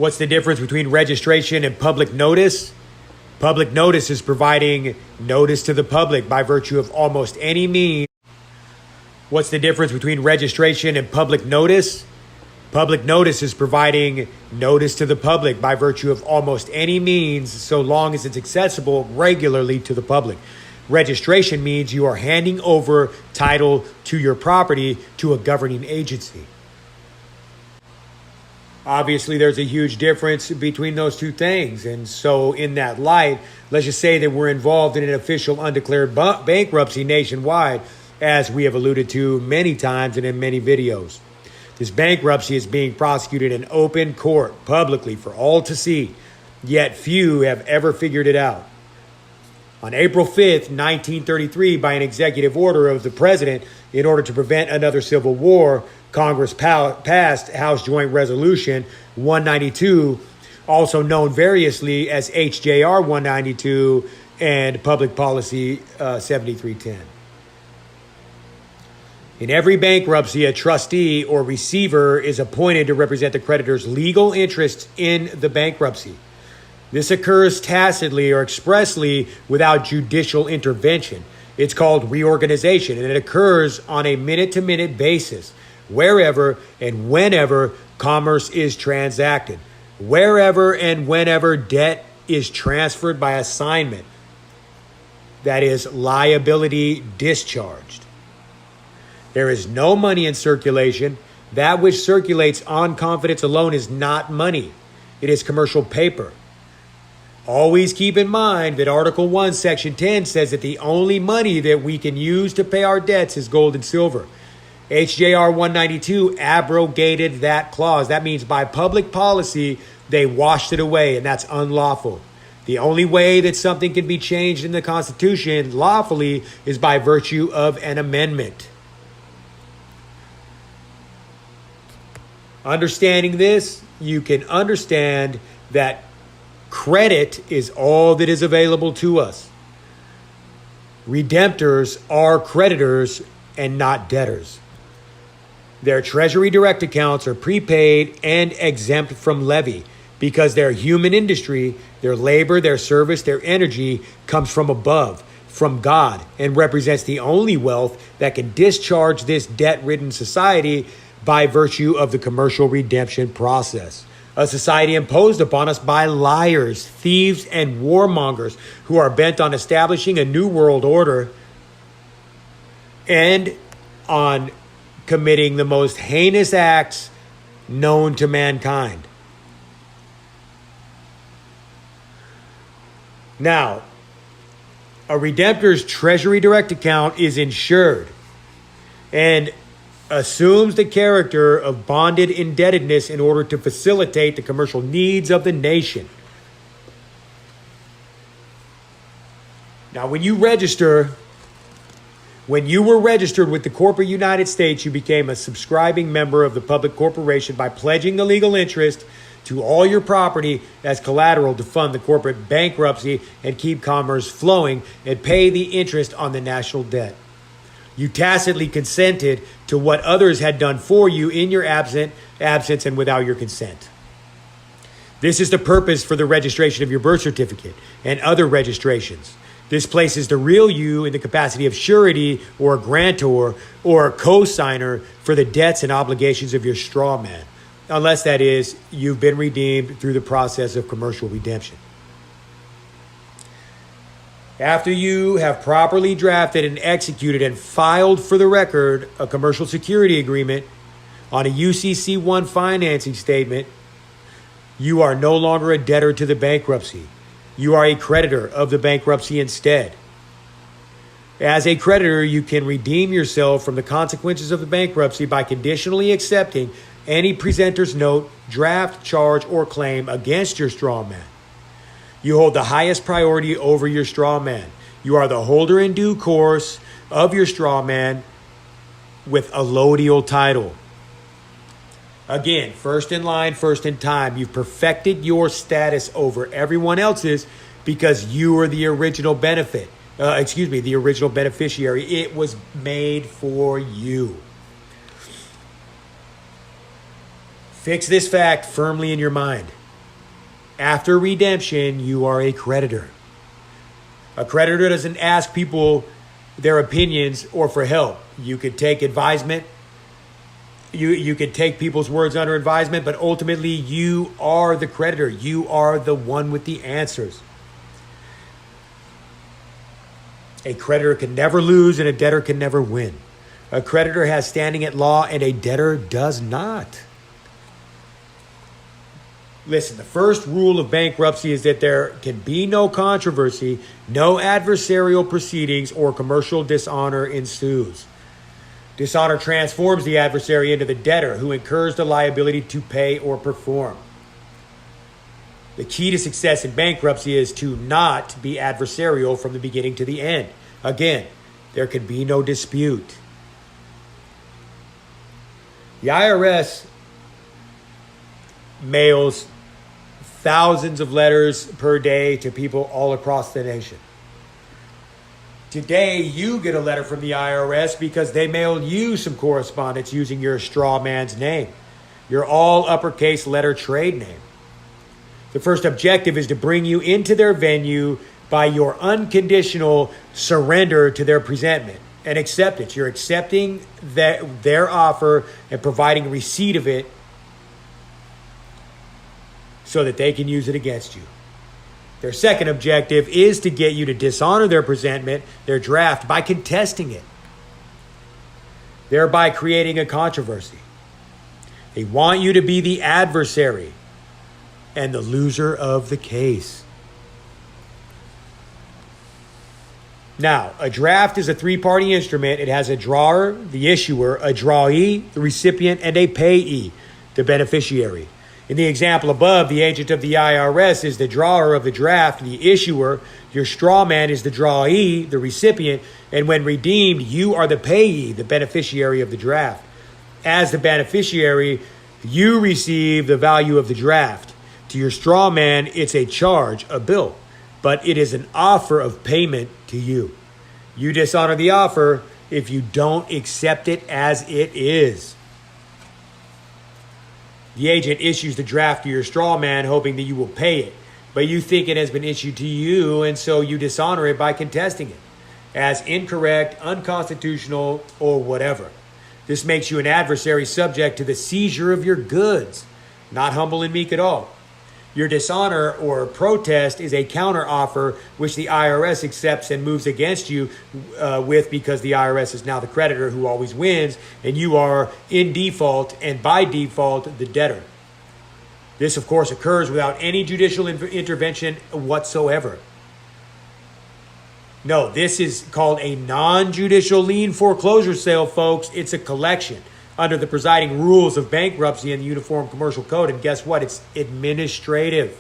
What's the difference between registration and public notice? Public notice is providing notice to the public by virtue of almost any means. What's the difference between registration and public notice? Public notice is providing notice to the public by virtue of almost any means, so long as it's accessible regularly to the public. Registration means you are handing over title to your property to a governing agency. Obviously, there's a huge difference between those two things. And so in that light, let's just say that we're involved in an official undeclared bankruptcy nationwide, as we have alluded to many times and in many videos. This bankruptcy is being prosecuted in open court publicly for all to see, yet few have ever figured it out. On April 5th, 1933, by an executive order of the president, in order to prevent another civil war, Congress passed House Joint Resolution 192, also known variously as HJR 192 and Public Policy 7310. In every bankruptcy, a trustee or receiver is appointed to represent the creditor's legal interests in the bankruptcy. This occurs tacitly or expressly without judicial intervention. It's called reorganization, and it occurs on a minute-to-minute basis, wherever and whenever commerce is transacted, wherever and whenever debt is transferred by assignment, that is, liability discharged. There is no money in circulation. That which circulates on confidence alone is not money. It is commercial paper. Always keep in mind that Article 1, Section 10 says that the only money that we can use to pay our debts is gold and silver. HJR 192 abrogated that clause. That means by public policy, they washed it away, and that's unlawful. The only way that something can be changed in the Constitution lawfully is by virtue of an amendment. Understanding this, you can understand that credit is all that is available to us. Redemptors are creditors and not debtors. Their Treasury Direct accounts are prepaid and exempt from levy because their human industry, their labor, their service, their energy comes from above, from God, and represents the only wealth that can discharge this debt-ridden society by virtue of the commercial redemption process. A society imposed upon us by liars, thieves, and warmongers who are bent on establishing a new world order and on committing the most heinous acts known to mankind. Now, a redemptor's Treasury Direct account is insured and assumes the character of bonded indebtedness in order to facilitate the commercial needs of the nation. Now, when you were registered with the corporate United States, you became a subscribing member of the public corporation by pledging the legal interest to all your property as collateral to fund the corporate bankruptcy and keep commerce flowing and pay the interest on the national debt. You tacitly consented to what others had done for you in your absence and without your consent. This is the purpose for the registration of your birth certificate and other registrations. This places the real you in the capacity of surety or grantor or co-signer for the debts and obligations of your strawman, unless, that is, you've been redeemed through the process of commercial redemption. After you have properly drafted and executed and filed for the record a commercial security agreement on a UCC-1 financing statement, you are no longer a debtor to the bankruptcy. You are a creditor of the bankruptcy instead. As a creditor, you can redeem yourself from the consequences of the bankruptcy by conditionally accepting any presenter's note, draft, charge, or claim against your strawman. You hold the highest priority over your strawman. You are the holder in due course of your strawman with allodial title. Again, first in line, first in time. You've perfected your status over everyone else's because you are the original the original beneficiary. It was made for you. Fix this fact firmly in your mind. After redemption, you are a creditor. A creditor doesn't ask people their opinions or for help. You could take advisement. You could take people's words under advisement, but ultimately you are the creditor. You are the one with the answers. A creditor can never lose and a debtor can never win. A creditor has standing at law and a debtor does not. Listen, the first rule of bankruptcy is that there can be no controversy, no adversarial proceedings, or commercial dishonor ensues. Dishonor transforms the adversary into the debtor who incurs the liability to pay or perform. The key to success in bankruptcy is to not be adversarial from the beginning to the end. Again, there can be no dispute. The IRS mails thousands of letters per day to people all across the nation. Today, you get a letter from the IRS because they mailed you some correspondence using your Strawman's name, your all uppercase letter trade name. The first objective is to bring you into their venue by your unconditional surrender to their presentment and acceptance. You're accepting their offer and providing receipt of it so that they can use it against you. Their second objective is to get you to dishonor their presentment, their draft, by contesting it, thereby creating a controversy. They want you to be the adversary and the loser of the case. Now, a draft is a three-party instrument. It has a drawer, the issuer, a drawee, the recipient, and a payee, the beneficiary. In the example above, the agent of the IRS is the drawer of the draft, the issuer. Your straw man is the drawee, the recipient. And when redeemed, you are the payee, the beneficiary of the draft. As the beneficiary, you receive the value of the draft. To your straw man, it's a charge, a bill, but it is an offer of payment to you. You dishonor the offer if you don't accept it as it is. The agent issues the draft to your straw man, hoping that you will pay it, but you think it has been issued to you, and so you dishonor it by contesting it as incorrect, unconstitutional, or whatever. This makes you an adversary subject to the seizure of your goods, not humble and meek at all. Your dishonor or protest is a counteroffer which the IRS accepts and moves against you with, because the IRS is now the creditor who always wins, and you are in default and by default the debtor. This, of course, occurs without any judicial intervention whatsoever. No, this is called a non-judicial lien foreclosure sale, folks. It's a collection under the presiding rules of bankruptcy and the Uniform Commercial Code. And guess what? It's administrative.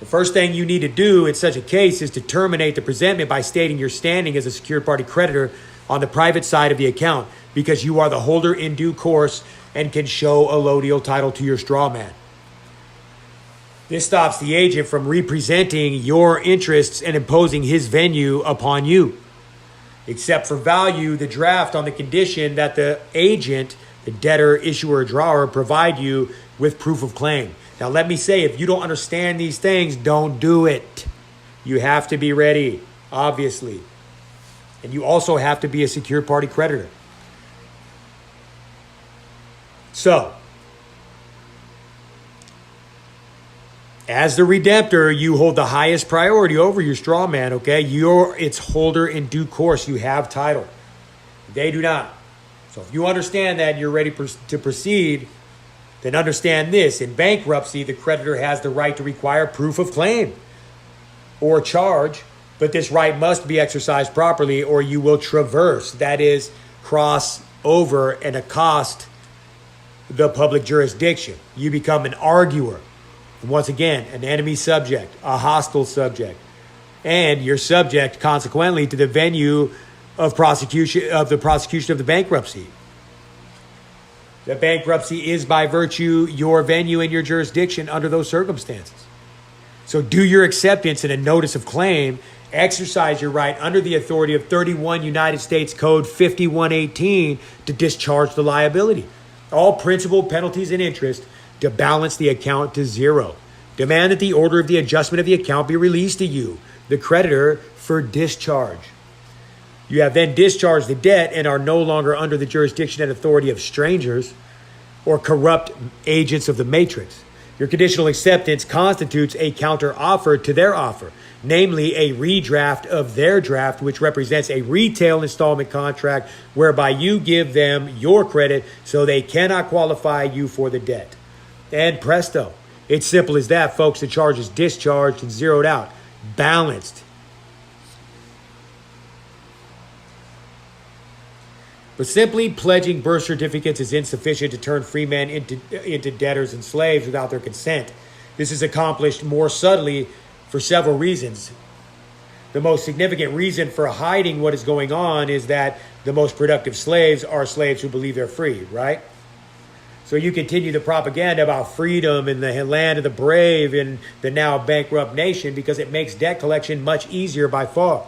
The first thing you need to do in such a case is to terminate the presentment by stating your standing as a secured party creditor on the private side of the account, because you are the holder in due course and can show a allodial title to your straw man. This stops the agent from representing your interests and imposing his venue upon you, except for value the draft on the condition that the agent, the debtor, issuer, or drawer, provide you with proof of claim. Now, let me say, if you don't understand these things, don't do it. You have to be ready, obviously. And you also have to be a secured party creditor. So, as the redemptor, you hold the highest priority over your straw man, okay? You're its holder in due course. You have title. They do not. So if you understand that and you're ready to proceed, then understand this. In bankruptcy, the creditor has the right to require proof of claim or charge, but this right must be exercised properly or you will traverse, that is, cross over and accost the public jurisdiction. You become an arguer. And once again, an enemy subject, a hostile subject, and you're subject, consequently, to the venue of prosecution of the bankruptcy. The bankruptcy is, by virtue, your venue and your jurisdiction under those circumstances. So do your acceptance in a notice of claim. Exercise your right under the authority of 31 United States Code 5118 to discharge the liability. All principal, penalties, and interest to balance the account to zero. Demand that the order of the adjustment of the account be released to you, the creditor, for discharge. You have then discharged the debt and are no longer under the jurisdiction and authority of strangers or corrupt agents of the matrix. Your conditional acceptance constitutes a counter offer to their offer, namely a redraft of their draft, which represents a retail installment contract whereby you give them your credit so they cannot qualify you for the debt. And presto, it's simple as that, folks. The charge is discharged and zeroed out, balanced. But simply pledging birth certificates is insufficient to turn free men into debtors and slaves without their consent. This is accomplished more subtly for several reasons. The most significant reason for hiding what is going on is that the most productive slaves are slaves who believe they're free, right? So you continue the propaganda about freedom in the land of the brave in the now bankrupt nation because it makes debt collection much easier by far.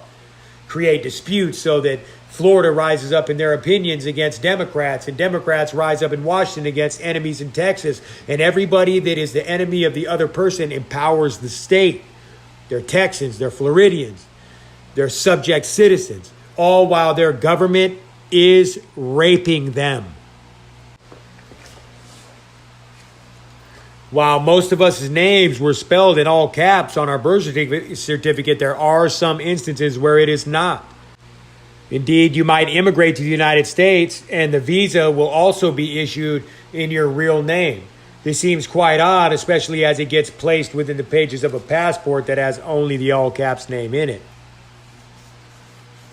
Create disputes so that Florida rises up in their opinions against Democrats, and Democrats rise up in Washington against enemies in Texas, and everybody that is the enemy of the other person empowers the state. They're Texans, they're Floridians, they're subject citizens, all while their government is raping them. While most of us' names were spelled in all caps on our birth certificate, there are some instances where it is not. Indeed, you might immigrate to the United States and the visa will also be issued in your real name. This seems quite odd, especially as it gets placed within the pages of a passport that has only the all caps name in it.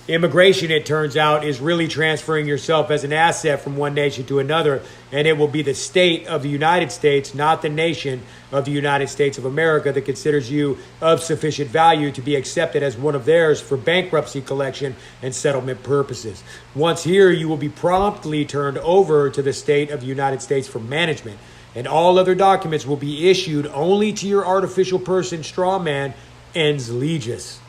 Immigration, it turns out, is really transferring yourself as an asset from one nation to another, and it will be the state of the United States, not the nation of the United States of America, that considers you of sufficient value to be accepted as one of theirs for bankruptcy collection and settlement purposes. Once here, you will be promptly turned over to the state of the United States for management, and all other documents will be issued only to your artificial person, Strawman, ens legis.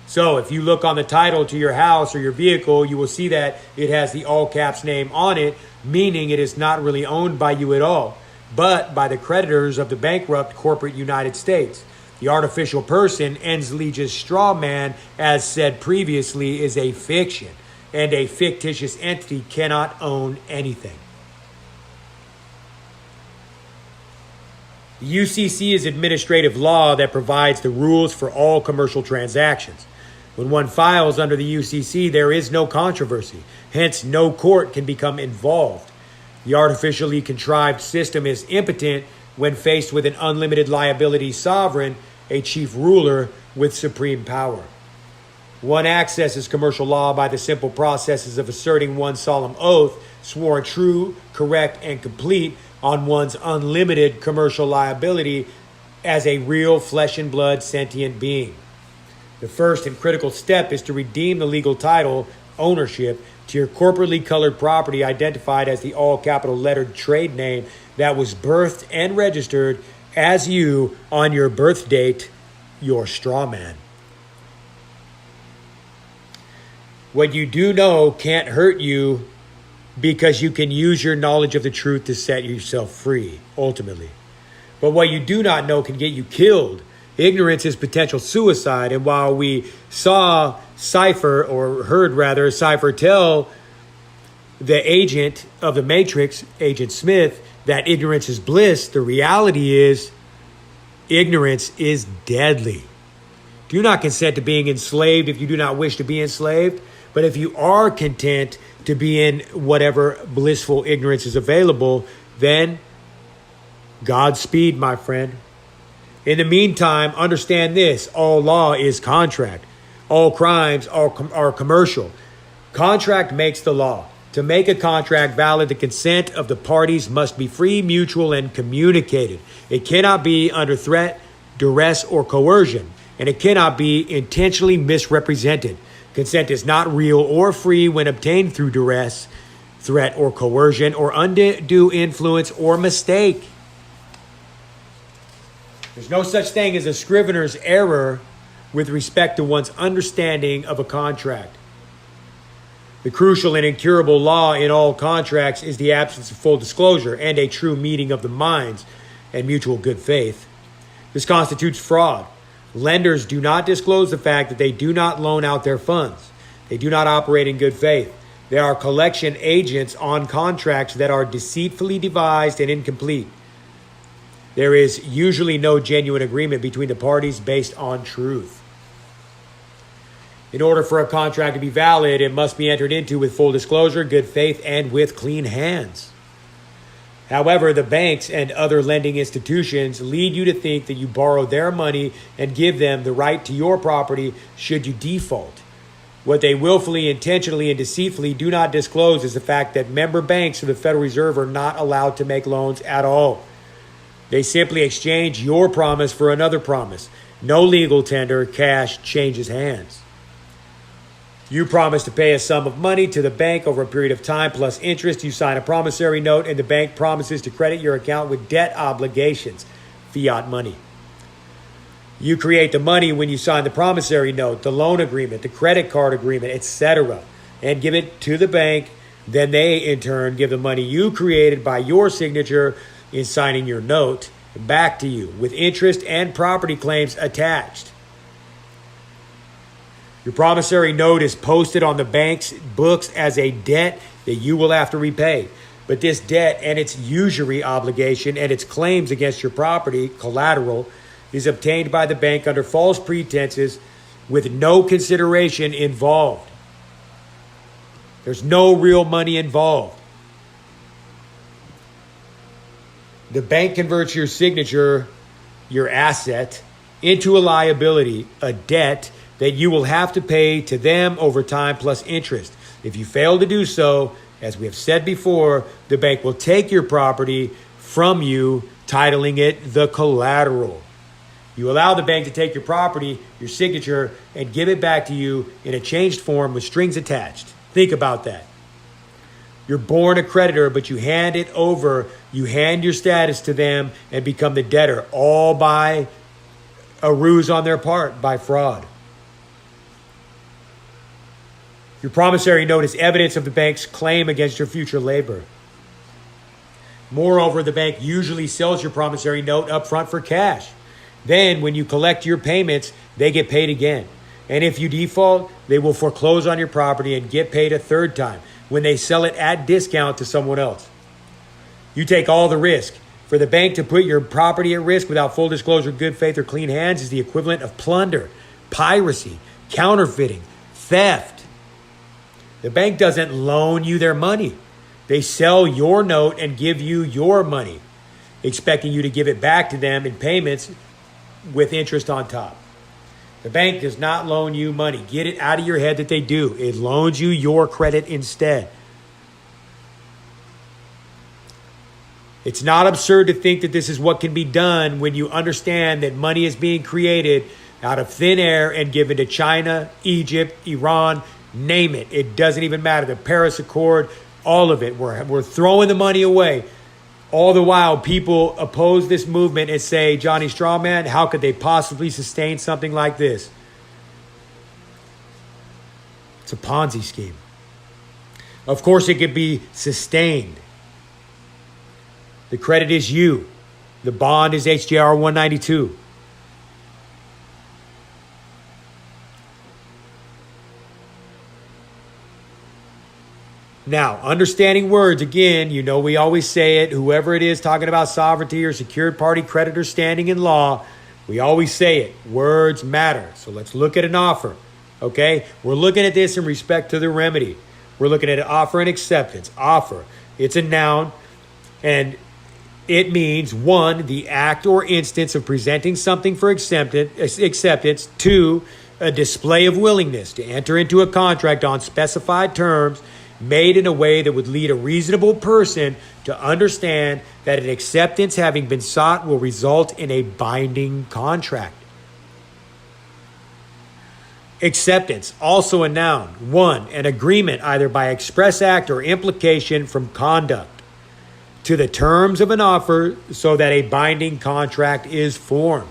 So if you look on the title to your house or your vehicle, you will see that it has the all caps name on it, meaning it is not really owned by you at all, but by the creditors of the bankrupt corporate United States. The artificial person, ens legis Strawman, as said previously, is a fiction, and a fictitious entity cannot own anything. The UCC is administrative law that provides the rules for all commercial transactions. When one files under the UCC, there is no controversy. Hence, no court can become involved. The artificially contrived system is impotent when faced with an unlimited liability sovereign, a chief ruler with supreme power. One accesses commercial law by the simple processes of asserting one's solemn oath, sworn true, correct, and complete on one's unlimited commercial liability as a real flesh and blood sentient being. The first and critical step is to redeem the legal title, ownership, to your corporately colored property identified as the all-capital lettered trade name that was birthed and registered as you on your birth date, your Strawman. What you do know can't hurt you because you can use your knowledge of the truth to set yourself free, ultimately. But what you do not know can get you killed. Ignorance is potential suicide, and while we saw Cypher, or heard rather, Cypher tell the agent of the Matrix, Agent Smith, that ignorance is bliss, the reality is ignorance is deadly. Do not consent to being enslaved if you do not wish to be enslaved, but if you are content to be in whatever blissful ignorance is available, then Godspeed, my friend. In the meantime, understand this: all law is contract. All crimes are commercial. Contract makes the law. To make a contract valid, the consent of the parties must be free, mutual, and communicated. It cannot be under threat, duress, or coercion, and it cannot be intentionally misrepresented. Consent is not real or free when obtained through duress, threat, or coercion, or undue influence or mistake. There's no such thing as a scrivener's error with respect to one's understanding of a contract. The crucial and incurable law in all contracts is the absence of full disclosure and a true meeting of the minds and mutual good faith. This constitutes fraud. Lenders do not disclose the fact that they do not loan out their funds. They do not operate in good faith. They are collection agents on contracts that are deceitfully devised and incomplete. There is usually no genuine agreement between the parties based on truth. In order for a contract to be valid, it must be entered into with full disclosure, good faith, and with clean hands. However, the banks and other lending institutions lead you to think that you borrow their money and give them the right to your property should you default. What they willfully, intentionally, and deceitfully do not disclose is the fact that member banks of the Federal Reserve are not allowed to make loans at all. They simply exchange your promise for another promise. No legal tender, cash changes hands. You promise to pay a sum of money to the bank over a period of time plus interest. You sign a promissory note and the bank promises to credit your account with debt obligations, fiat money. You create the money when you sign the promissory note, the loan agreement, the credit card agreement, etc., and give it to the bank. Then they, in turn, give the money you created by your signature in signing your note back to you with interest and property claims attached. Your promissory note is posted on the bank's books as a debt that you will have to repay. But this debt and its usury obligation and its claims against your property, collateral, is obtained by the bank under false pretenses with no consideration involved. There's no real money involved. The bank converts your signature, your asset, into a liability, a debt that you will have to pay to them over time plus interest. If you fail to do so, as we have said before, the bank will take your property from you, titling it the collateral. You allow the bank to take your property, your signature, and give it back to you in a changed form with strings attached. Think about that. You're born a creditor, but you hand it over. You hand your status to them and become the debtor, all by a ruse on their part, by fraud. Your promissory note is evidence of the bank's claim against your future labor. Moreover, the bank usually sells your promissory note up front for cash. Then, when you collect your payments, they get paid again. And if you default, they will foreclose on your property and get paid a third time when they sell it at discount to someone else. You take all the risk. For the bank to put your property at risk without full disclosure, good faith, or clean hands is the equivalent of plunder, piracy, counterfeiting, theft. The bank doesn't loan you their money. They sell your note and give you your money, expecting you to give it back to them in payments with interest on top. The bank does not loan you money. Get it out of your head that they do. It loans you your credit instead. It's not absurd to think that this is what can be done when you understand that money is being created out of thin air and given to China, Egypt, Iran, name it. It doesn't even matter. The Paris Accord, all of it. We're throwing the money away. All the while, people oppose this movement and say, Johnny Strawman, how could they possibly sustain something like this? It's a Ponzi scheme. Of course, it could be sustained. The credit is you. The bond is HJR 192. Now, understanding words, again, you know we always say it, whoever it is talking about sovereignty or secured party creditor standing in law, we always say it. Words matter. So let's look at an offer, okay? We're looking at this in respect to the remedy. We're looking at an offer and acceptance. Offer, it's a noun, and it means, 1, the act or instance of presenting something for acceptance. 2, a display of willingness to enter into a contract on specified terms made in a way that would lead a reasonable person to understand that an acceptance having been sought will result in a binding contract. Acceptance, also a noun. 1, an agreement either by express act or implication from conduct to the terms of an offer so that a binding contract is formed.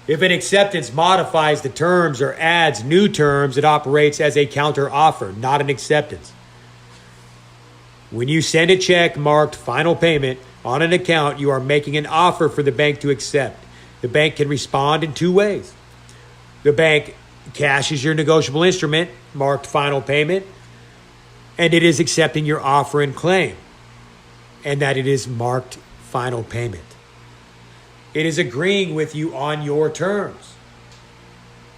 If an acceptance modifies the terms or adds new terms, it operates as a counter offer, not an acceptance. When you send a check marked final payment on an account, you are making an offer for the bank to accept. The bank can respond in two ways. The bank cashes your negotiable instrument marked final payment, and it is accepting your offer and claim, and that it is marked final payment. It is agreeing with you on your terms.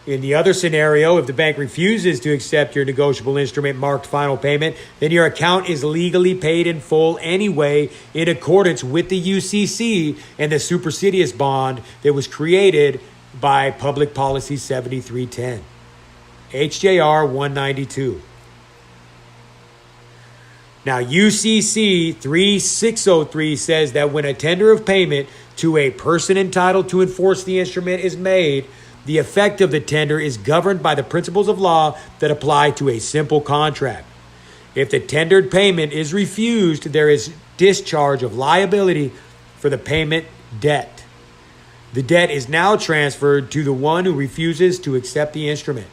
In the other scenario, if the bank refuses to accept your negotiable instrument marked final payment, then your account is legally paid in full anyway in accordance with the UCC and the supersedeas bond that was created by Public Policy 7310, HJR 192. Now, UCC 3603 says that when a tender of payment to a person entitled to enforce the instrument is made, the effect of the tender is governed by the principles of law that apply to a simple contract. If the tendered payment is refused, there is discharge of liability for the payment debt. The debt is now transferred to the one who refuses to accept the instrument.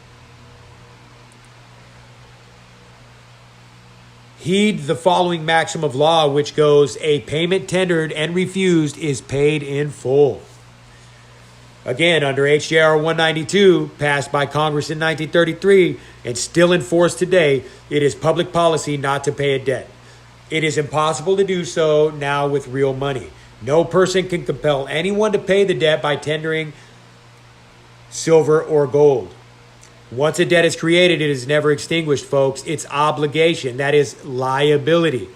Heed the following maxim of law, which goes, a payment tendered and refused is paid in full. Again, under HJR 192, passed by Congress in 1933 and still enforced today, it is public policy not to pay a debt. It is impossible to do so now with real money. No person can compel anyone to pay the debt by tendering silver or gold. Once a debt is created, it is never extinguished, folks. It's obligation. That is liability.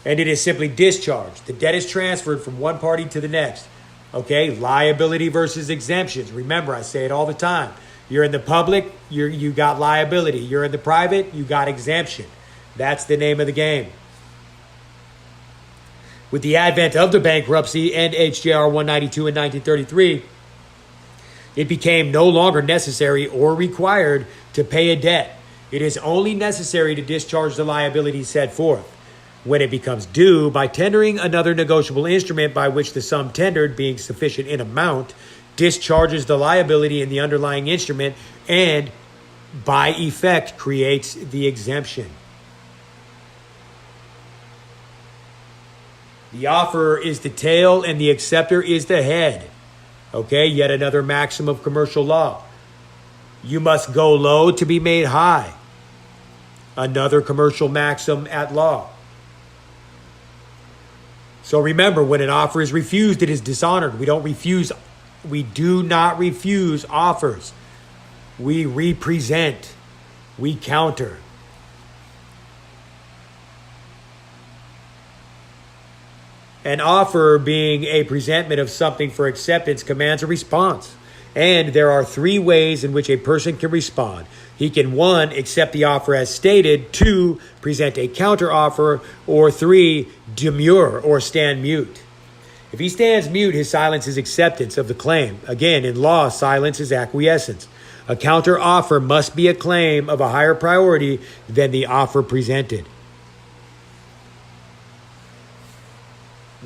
And it is simply discharged. The debt is transferred from one party to the next. Okay, liability versus exemptions. Remember, I say it all the time. You're in the public, you got liability. You're in the private, you got exemption. That's the name of the game. With the advent of the bankruptcy and HJR 192 in 1933, it became no longer necessary or required to pay a debt. It is only necessary to discharge the liability set forth when it becomes due by tendering another negotiable instrument by which the sum tendered, being sufficient in amount, discharges the liability in the underlying instrument and, by effect, creates the exemption. The offerer is the tail and the acceptor is the head. Okay, yet another maxim of commercial law. You must go low to be made high. Another commercial maxim at law. So remember, when an offer is refused, it is dishonored. We do not refuse offers. We represent. We counter. An offer, being a presentment of something for acceptance, commands a response. And there are three ways in which a person can respond. He can, 1, accept the offer as stated, 2, present a counter offer, or 3, demur or stand mute. If he stands mute, his silence is acceptance of the claim. Again, in law, silence is acquiescence. A counter offer must be a claim of a higher priority than the offer presented.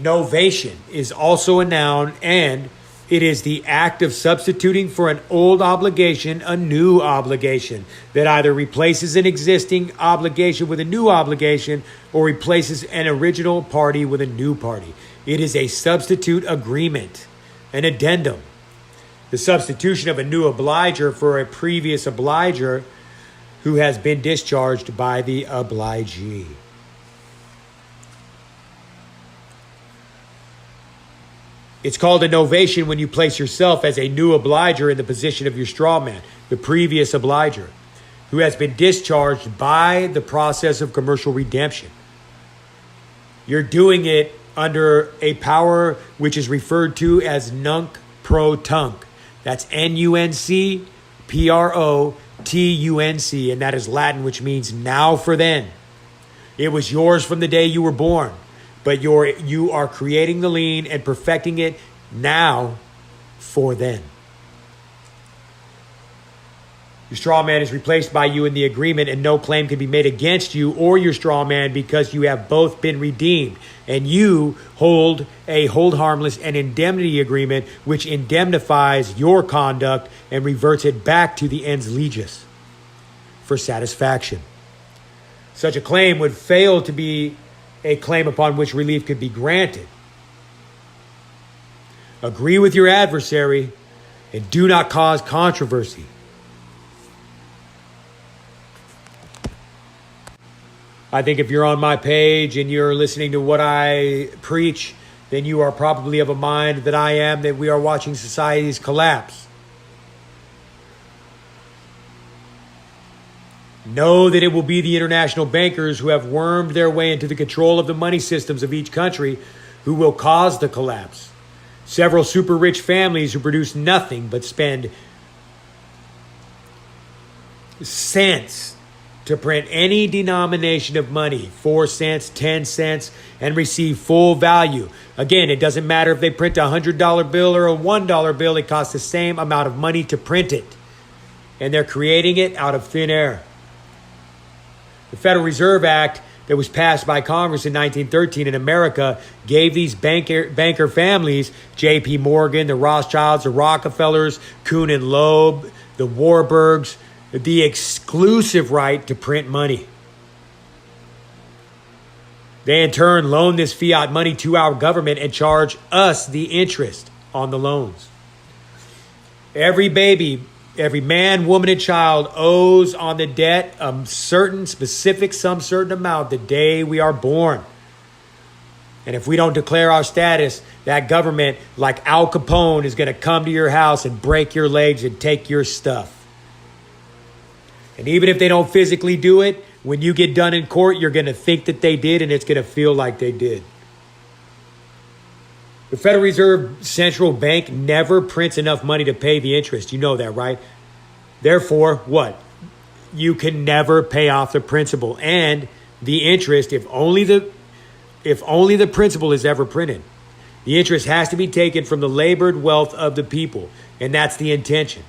Novation is also a noun, and it is the act of substituting for an old obligation a new obligation that either replaces an existing obligation with a new obligation or replaces an original party with a new party. It is a substitute agreement, an addendum. The substitution of a new obliger for a previous obliger who has been discharged by the obligee. It's called a novation when you place yourself as a new obliger in the position of your strawman, the previous obliger, who has been discharged by the process of commercial redemption. You're doing it under a power which is referred to as nunc pro tunc. That's N-U-N-C, P-R-O-T-U-N-C, and that is Latin, which means now for then. It was yours from the day you were born. But you are creating the lien and perfecting it now for then. Your straw man is replaced by you in the agreement, and no claim can be made against you or your straw man because you have both been redeemed. And you hold a hold harmless and indemnity agreement which indemnifies your conduct and reverts it back to the ens legis for satisfaction. Such a claim would fail to be a claim upon which relief could be granted. Agree with your adversary and do not cause controversy. I think if you're on my page and you're listening to what I preach, then you are probably of a mind that I am, that we are watching societies collapse. Know that it will be the international bankers who have wormed their way into the control of the money systems of each country who will cause the collapse. Several super rich families who produce nothing but spend cents to print any denomination of money, 4 cents, 10 cents, and receive full value. Again, it doesn't matter if they print a $100 bill or a $1 bill, it costs the same amount of money to print it. And they're creating it out of thin air. The Federal Reserve Act that was passed by Congress in 1913 in America gave these banker families, J.P. Morgan, the Rothschilds, the Rockefellers, Kuhn and Loeb, the Warburgs, the exclusive right to print money. They in turn loan this fiat money to our government and charge us the interest on the loans. Every baby, every man, woman, and child owes on the debt a certain specific, some certain amount the day we are born. And if we don't declare our status, that government, like Al Capone, is going to come to your house and break your legs and take your stuff. And even if they don't physically do it, when you get done in court, you're going to think that they did, and it's going to feel like they did. The Federal Reserve Central Bank never prints enough money to pay the interest. You know that, right? Therefore, what? You can never pay off the principal and the interest if only the principal is ever printed. The interest has to be taken from the labored wealth of the people, and that's the intention.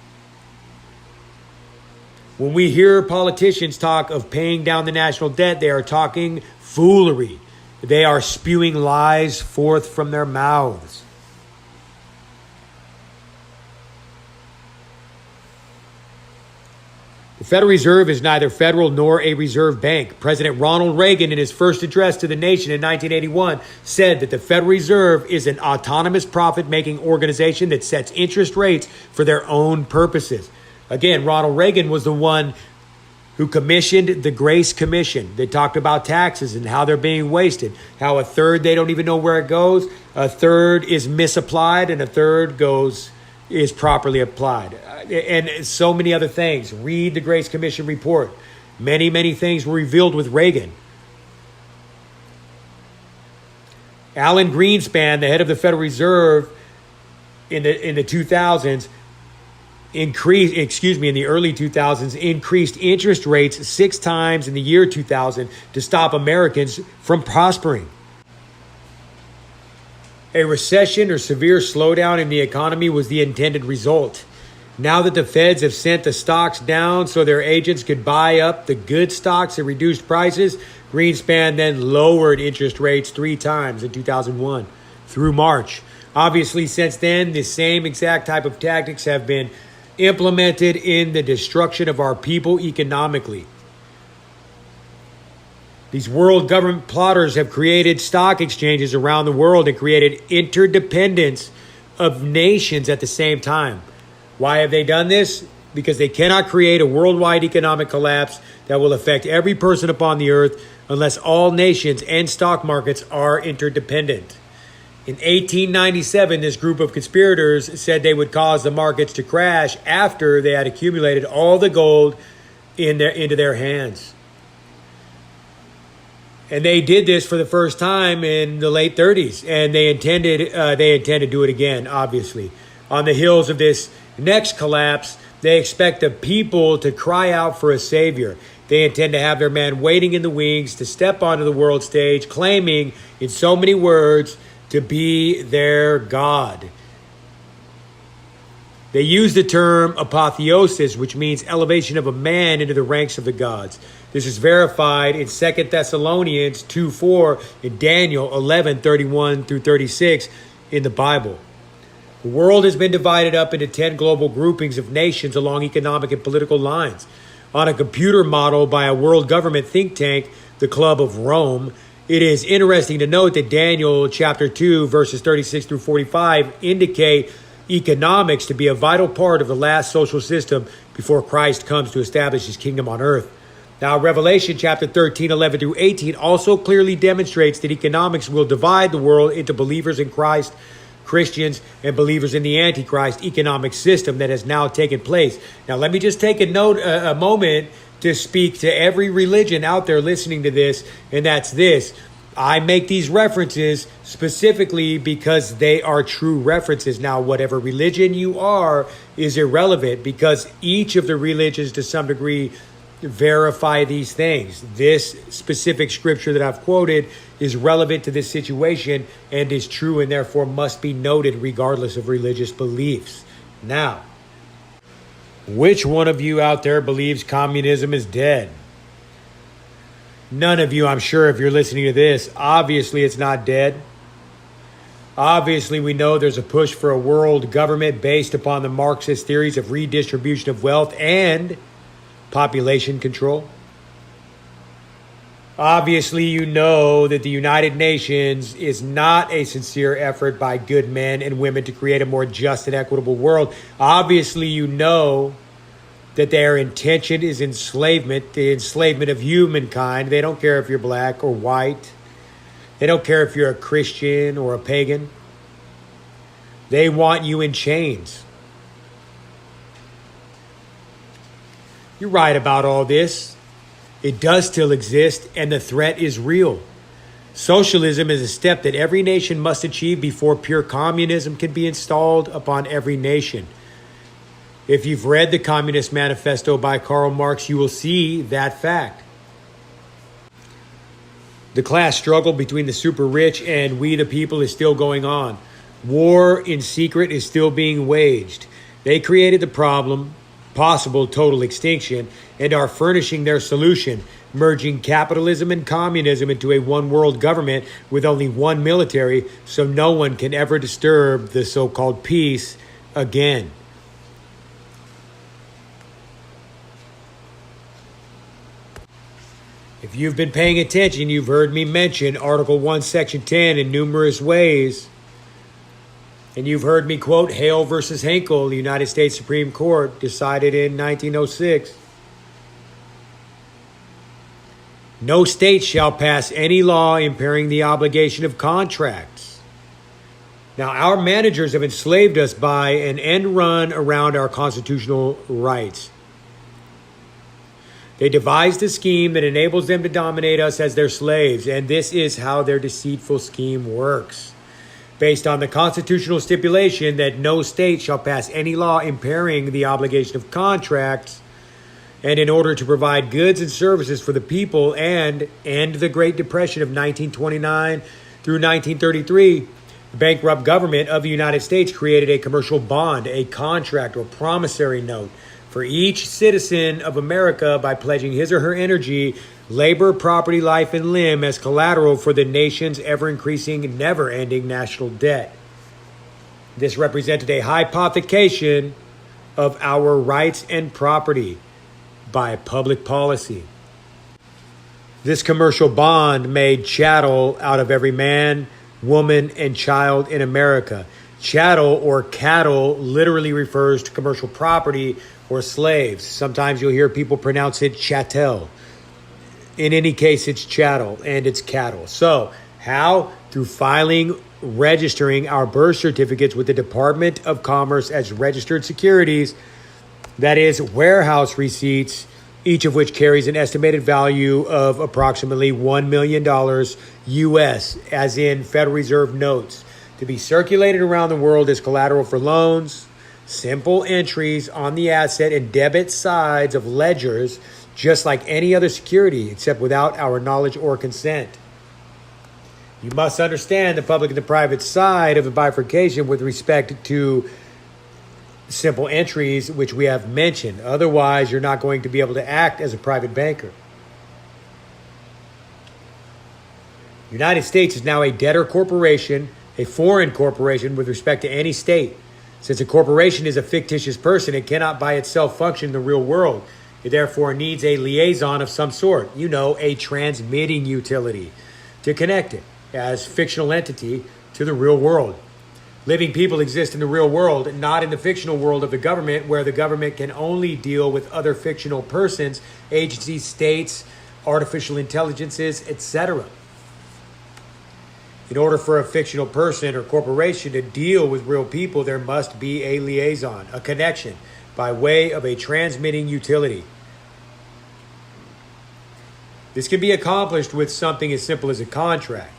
When we hear politicians talk of paying down the national debt, they are talking foolery. They are spewing lies forth from their mouths. The Federal Reserve is neither federal nor a reserve bank. President Ronald Reagan, in his first address to the nation in 1981, said that the Federal Reserve is an autonomous profit-making organization that sets interest rates for their own purposes. Again, Ronald Reagan was the one who commissioned the Grace Commission. They talked about taxes and how they're being wasted, how a third, they don't even know where it goes, a third is misapplied, and a third is properly applied. And so many other things. Read the Grace Commission report. Many, many things were revealed with Reagan. Alan Greenspan, the head of the Federal Reserve in the 2000s, in the early 2000s, increased interest rates 6 times in the year 2000 to stop Americans from prospering. A recession or severe slowdown in the economy was the intended result. Now that the feds have sent the stocks down so their agents could buy up the good stocks at reduced prices, Greenspan then lowered interest rates 3 times in 2001 through March. Obviously, since then, the same exact type of tactics have been implemented in the destruction of our people economically. These world government plotters have created stock exchanges around the world and created interdependence of nations at the same time. Why have they done this? Because they cannot create a worldwide economic collapse that will affect every person upon the earth unless all nations and stock markets are interdependent. In 1897, this group of conspirators said they would cause the markets to crash after they had accumulated all the gold into their hands. And they did this for the first time in the late 30s, and they intend to do it again, obviously. On the heels of this next collapse, they expect the people to cry out for a savior. They intend to have their man waiting in the wings to step onto the world stage, claiming in so many words to be their God. They use the term apotheosis, which means elevation of a man into the ranks of the gods. This is verified in 2 Thessalonians 2:4, in Daniel 11:31 through 36 in the Bible. The world has been divided up into 10 global groupings of nations along economic and political lines. On a computer model by a world government think tank, the Club of Rome, it is interesting to note that Daniel chapter 2, verses 36 through 45 indicate economics to be a vital part of the last social system before Christ comes to establish his kingdom on earth. Now, Revelation chapter 13, 11 through 18 also clearly demonstrates that economics will divide the world into believers in Christ, Christians, and believers in the Antichrist economic system that has now taken place. Now, let me just take a moment to speak to every religion out there listening to this, and that's this. I make these references specifically because they are true references. Now, whatever religion you are is irrelevant because each of the religions to some degree verify these things. This specific scripture that I've quoted is relevant to this situation and is true and therefore must be noted regardless of religious beliefs. Now, which one of you out there believes communism is dead? None of you, I'm sure, if you're listening to this. Obviously, it's not dead. Obviously, we know there's a push for a world government based upon the Marxist theories of redistribution of wealth and population control. Obviously, you know that the United Nations is not a sincere effort by good men and women to create a more just and equitable world. Obviously, you know that their intention is enslavement, the enslavement of humankind. They don't care if you're black or white. They don't care if you're a Christian or a pagan. They want you in chains. You're right about all this. It does still exist, and the threat is real. Socialism is a step that every nation must achieve before pure communism can be installed upon every nation. If you've read the Communist Manifesto by Karl Marx, you will see that fact. The class struggle between the super rich and we the people is still going on. War in secret is still being waged. They created the problem, possible total extinction, and are furnishing their solution, merging capitalism and communism into a one world government with only one military, so no one can ever disturb the so-called peace again. If you've been paying attention, you've heard me mention Article 1, Section 10 in numerous ways. And you've heard me quote Hale versus Henkel, the United States Supreme Court, decided in 1906. No state shall pass any law impairing the obligation of contracts. Now, our managers have enslaved us by an end run around our constitutional rights. They devised a scheme that enables them to dominate us as their slaves, and this is how their deceitful scheme works. Based on the constitutional stipulation that no state shall pass any law impairing the obligation of contracts, and in order to provide goods and services for the people and end the Great Depression of 1929 through 1933, the bankrupt government of the United States created a commercial bond, a contract or promissory note, for each citizen of America by pledging his or her energy, labor, property, life, and limb as collateral for the nation's ever-increasing, never-ending national debt. This represented a hypothecation of our rights and property by public policy. This commercial bond made chattel out of every man, woman, and child in America. Chattel or cattle literally refers to commercial property or slaves. Sometimes you'll hear people pronounce it chattel. In any case, it's chattel and it's cattle. So how? Through filing, registering our birth certificates with the Department of Commerce as registered securities, that is warehouse receipts, each of which carries an estimated value of approximately $1 million US, as in Federal Reserve notes, to be circulated around the world as collateral for loans, simple entries on the asset and debit sides of ledgers, just like any other security, except without our knowledge or consent. You must understand the public and the private side of the bifurcation with respect to simple entries which we have mentioned. Otherwise, you're not going to be able to act as a private banker. The United States is now a debtor corporation, a foreign corporation with respect to any state. Since a corporation is a fictitious person, it cannot by itself function in the real world. It therefore needs a liaison of some sort, a transmitting utility, to connect it as fictional entity to the real world. Living people exist in the real world, not in the fictional world of the government, where the government can only deal with other fictional persons, agencies, states, artificial intelligences, etc. In order for a fictional person or corporation to deal with real people, there must be a liaison, a connection, by way of a transmitting utility. This can be accomplished with something as simple as a contract.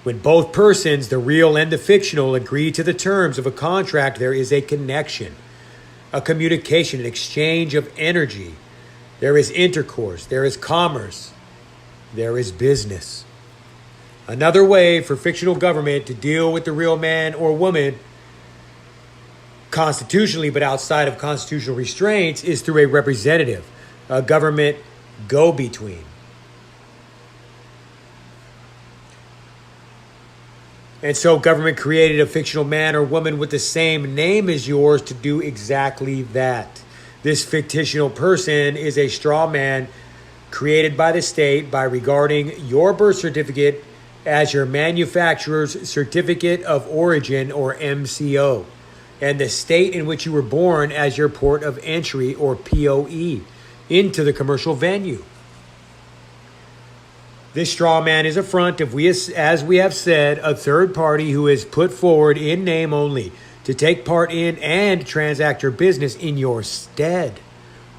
When both persons, the real and the fictional, agree to the terms of a contract, there is a connection, a communication, an exchange of energy. There is intercourse, there is commerce, there is business. Another way for fictional government to deal with the real man or woman constitutionally, but outside of constitutional restraints, is through a representative, a government go-between. And so government created a fictional man or woman with the same name as yours to do exactly that. This fictional person is a straw man created by the state by regarding your birth certificate as your manufacturer's certificate of origin, or MCO, and the state in which you were born as your port of entry, or POE, into the commercial venue. This straw man is a front of, as we have said, a third party who is put forward in name only to take part in and transact your business in your stead,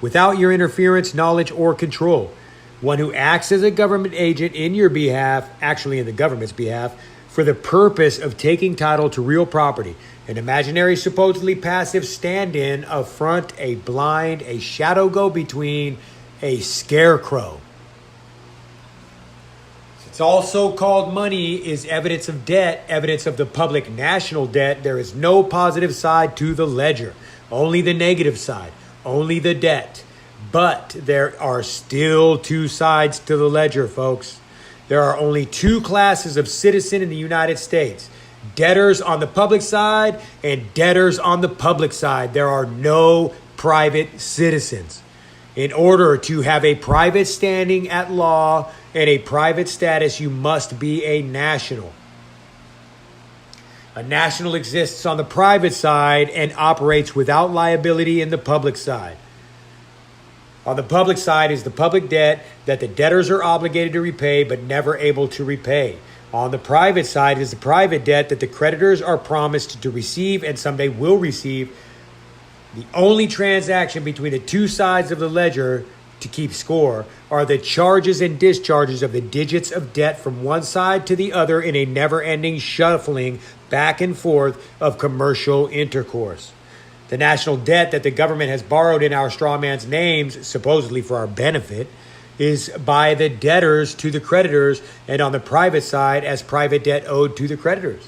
without your interference, knowledge, or control. One who acts as a government agent in your behalf, actually in the government's behalf, for the purpose of taking title to real property. An imaginary, supposedly passive stand-in, a front, a blind, a shadow go-between, a scarecrow. It's also called money is evidence of debt, evidence of the public national debt. There is no positive side to the ledger, only the negative side, only the debt. But there are still two sides to the ledger, folks. There are only two classes of citizen in the United States: debtors on the public side and debtors on the public side. There are no private citizens. In order to have a private standing at law and a private status, you must be a national. A national exists on the private side and operates without liability in the public side. On the public side is the public debt that the debtors are obligated to repay but never able to repay. On the private side is the private debt that the creditors are promised to receive and someday will receive. The only transaction between the two sides of the ledger to keep score are the charges and discharges of the digits of debt from one side to the other in a never-ending shuffling back and forth of commercial intercourse. The national debt that the government has borrowed in our straw man's names, supposedly for our benefit, is by the debtors to the creditors, and on the private side as private debt owed to the creditors.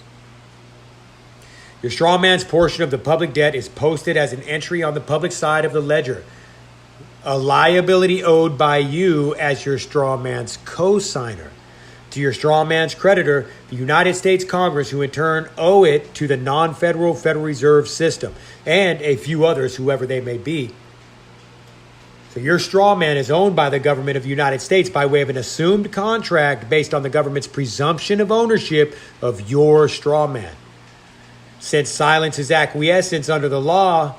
Your straw man's portion of the public debt is posted as an entry on the public side of the ledger, a liability owed by you as your straw man's co-signer to your straw man's creditor, the United States Congress, who in turn owe it to the non-federal Federal Reserve System and a few others, whoever they may be. So your straw man is owned by the government of the United States by way of an assumed contract based on the government's presumption of ownership of your straw man. Since silence is acquiescence under the law,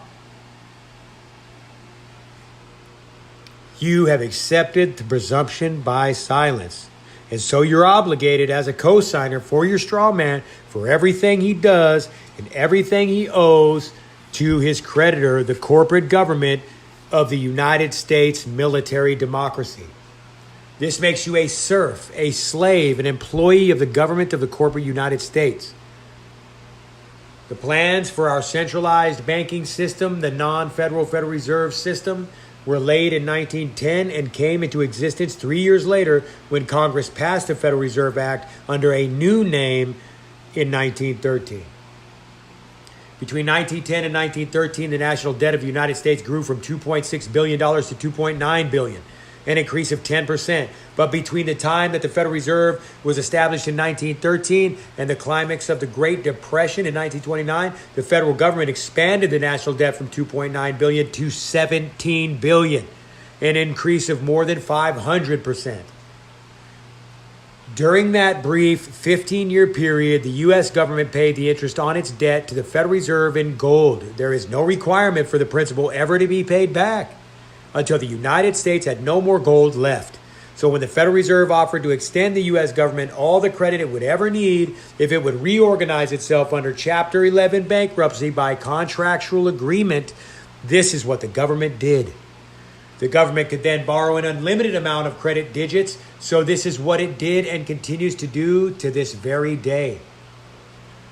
you have accepted the presumption by silence. And so you're obligated as a co-signer for your straw man for everything he does and everything he owes to his creditor, the corporate government of the United States military democracy. This makes you a serf, a slave, an employee of the government of the corporate United States. The plans for our centralized banking system, the non-federal Federal Reserve System, were laid in 1910 and came into existence 3 years later when Congress passed the Federal Reserve Act under a new name in 1913. Between 1910 and 1913, the national debt of the United States grew from $2.6 billion to $2.9 billion, an increase of 10%. But between the time that the Federal Reserve was established in 1913 and the climax of the Great Depression in 1929, the federal government expanded the national debt from $2.9 billion to $17 billion, an increase of more than 500%. During that brief 15-year period, the U.S. government paid the interest on its debt to the Federal Reserve in gold. There is no requirement for the principal ever to be paid back until the United States had no more gold left. So when the Federal Reserve offered to extend the U.S. government all the credit it would ever need if it would reorganize itself under Chapter 11 bankruptcy by contractual agreement, this is what the government did. The government could then borrow an unlimited amount of credit digits, so this is what it did and continues to do to this very day.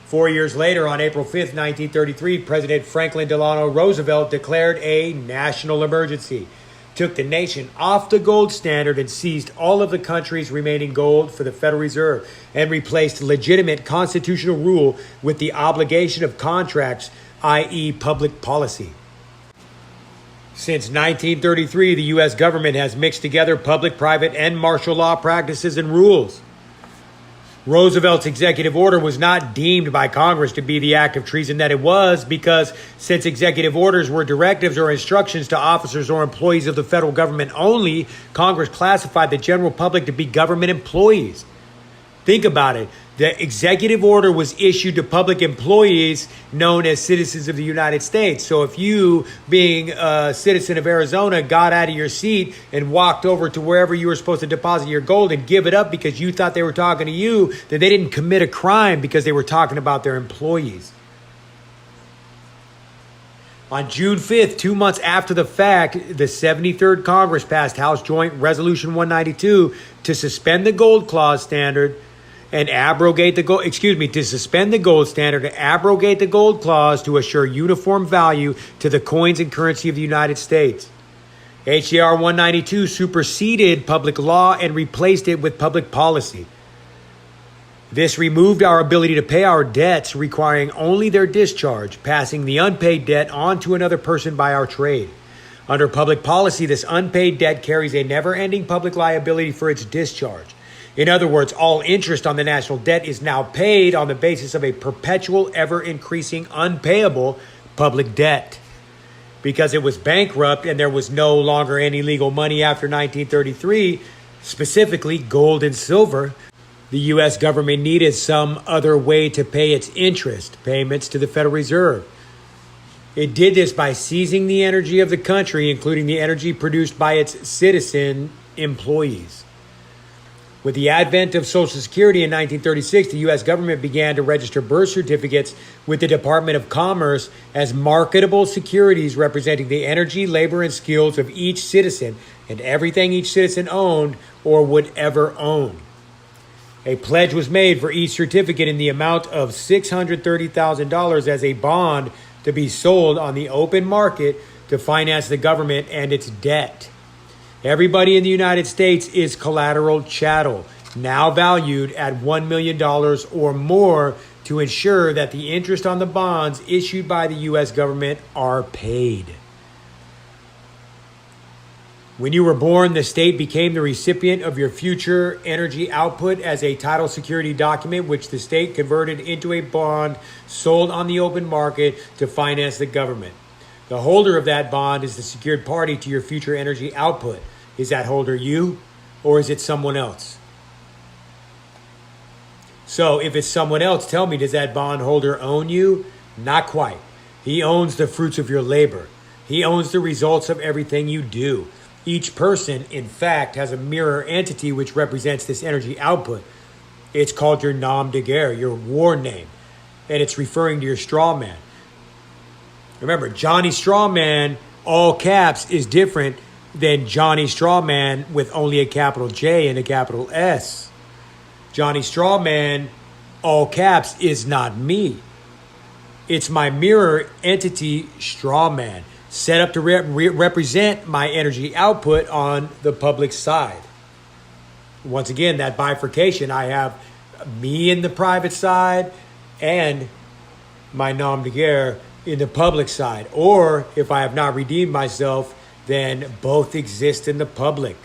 4 years later, on April 5th, 1933, President Franklin Delano Roosevelt declared a national emergency, took the nation off the gold standard and seized all of the country's remaining gold for the Federal Reserve and replaced legitimate constitutional rule with the obligation of contracts, i.e. public policy. Since 1933, the U.S. government has mixed together public, private, and martial law practices and rules. Roosevelt's executive order was not deemed by Congress to be the act of treason that it was because since executive orders were directives or instructions to officers or employees of the federal government only, Congress classified the general public to be government employees. Think about it. The executive order was issued to public employees known as citizens of the United States. So if you, being a citizen of Arizona, got out of your seat and walked over to wherever you were supposed to deposit your gold and give it up because you thought they were talking to you, then they didn't commit a crime because they were talking about their employees. On June 5th, 2 months after the fact, the 73rd Congress passed House Joint Resolution 192 to suspend the gold clause standard and to suspend the gold standard and abrogate the gold clause to assure uniform value to the coins and currency of the United States. HJR 192 superseded public law and replaced it with public policy. This removed our ability to pay our debts, requiring only their discharge, passing the unpaid debt on to another person by our trade. Under public policy, this unpaid debt carries a never-ending public liability for its discharge. In other words, all interest on the national debt is now paid on the basis of a perpetual, ever-increasing, unpayable public debt. Because it was bankrupt and there was no longer any legal money after 1933, specifically gold and silver, the U.S. government needed some other way to pay its interest payments to the Federal Reserve. It did this by seizing the energy of the country, including the energy produced by its citizen employees. With the advent of Social Security in 1936, the U.S. government began to register birth certificates with the Department of Commerce as marketable securities representing the energy, labor, and skills of each citizen and everything each citizen owned or would ever own. A pledge was made for each certificate in the amount of $630,000 as a bond to be sold on the open market to finance the government and its debt. Everybody in the United States is collateral chattel, now valued at $1 million or more to ensure that the interest on the bonds issued by the U.S. government are paid. When you were born, the state became the recipient of your future energy output as a title security document, which the state converted into a bond sold on the open market to finance the government. The holder of that bond is the secured party to your future energy output. Is that holder you, or is it someone else? So if it's someone else, tell me, does that bondholder own you? Not quite. He owns the fruits of your labor. He owns the results of everything you do. Each person, in fact, has a mirror entity which represents this energy output. It's called your nom de guerre, your war name, and it's referring to your strawman. Remember, Johnny Strawman, all caps, is different than Johnny Strawman with only a capital J and a capital S. Johnny Strawman, all caps, is not me. It's my mirror entity, Strawman, set up to represent my energy output on the public side. Once again, that bifurcation, I have me in the private side and my nom de guerre in the public side. Or if I have not redeemed myself, then both exist in the public.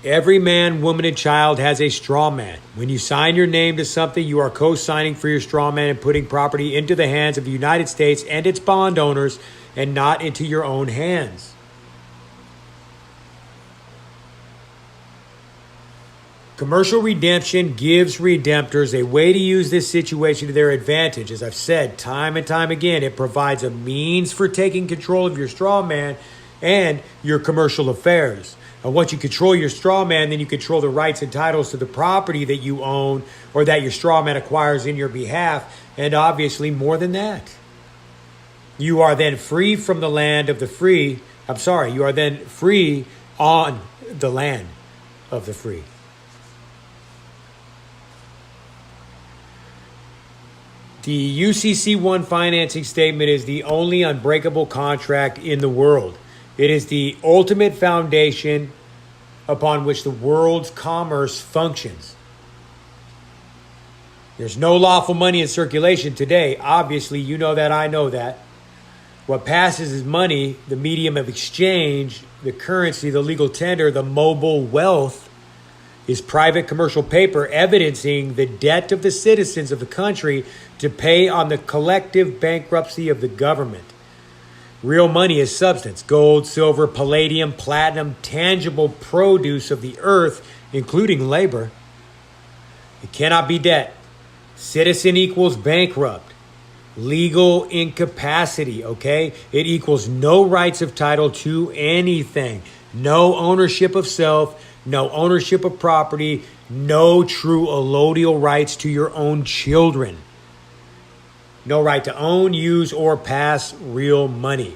Every man, woman, and child has a straw man. When you sign your name to something, you are co-signing for your straw man and putting property into the hands of the United States and its bond owners and not into your own hands. Commercial redemption gives redemptors a way to use this situation to their advantage. As I've said time and time again, it provides a means for taking control of your straw man and your commercial affairs. And once you control your straw man, then you control the rights and titles to the property that you own or that your straw man acquires in your behalf. And obviously more than that. You are then free from the land of the free. You are then free on the land of the free. The UCC1 financing statement is the only unbreakable contract in the world. It is the ultimate foundation upon which the world's commerce functions. There's no lawful money in circulation today. Obviously, you know that, I know that. What passes is money, the medium of exchange, the currency, the legal tender, the mobile wealth, is private commercial paper evidencing the debt of the citizens of the country to pay on the collective bankruptcy of the government. Real money is substance: gold, silver, palladium, platinum, tangible produce of the earth, including labor. It cannot be debt. Citizen equals bankrupt. Legal incapacity, okay? It equals no rights of title to anything. No ownership of self, no ownership of property, no true allodial rights to your own children. No right to own, use, or pass real money.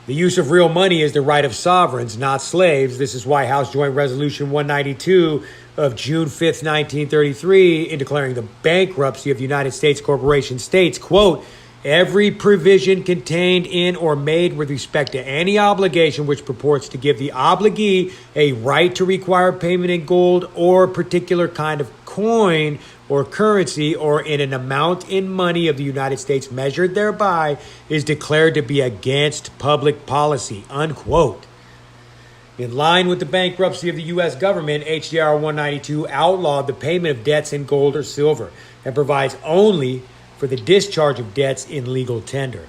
The use of real money is the right of sovereigns, not slaves. This is why House Joint Resolution 192 of June 5th, 1933, in declaring the bankruptcy of the United States Corporation, states, quote, "Every provision contained in or made with respect to any obligation which purports to give the obligee a right to require payment in gold or particular kind of coin or currency or in an amount in money of the United States measured thereby is declared to be against public policy," unquote. In line with the bankruptcy of the U.S. government, HJR 192 outlawed the payment of debts in gold or silver and provides only for the discharge of debts in legal tender.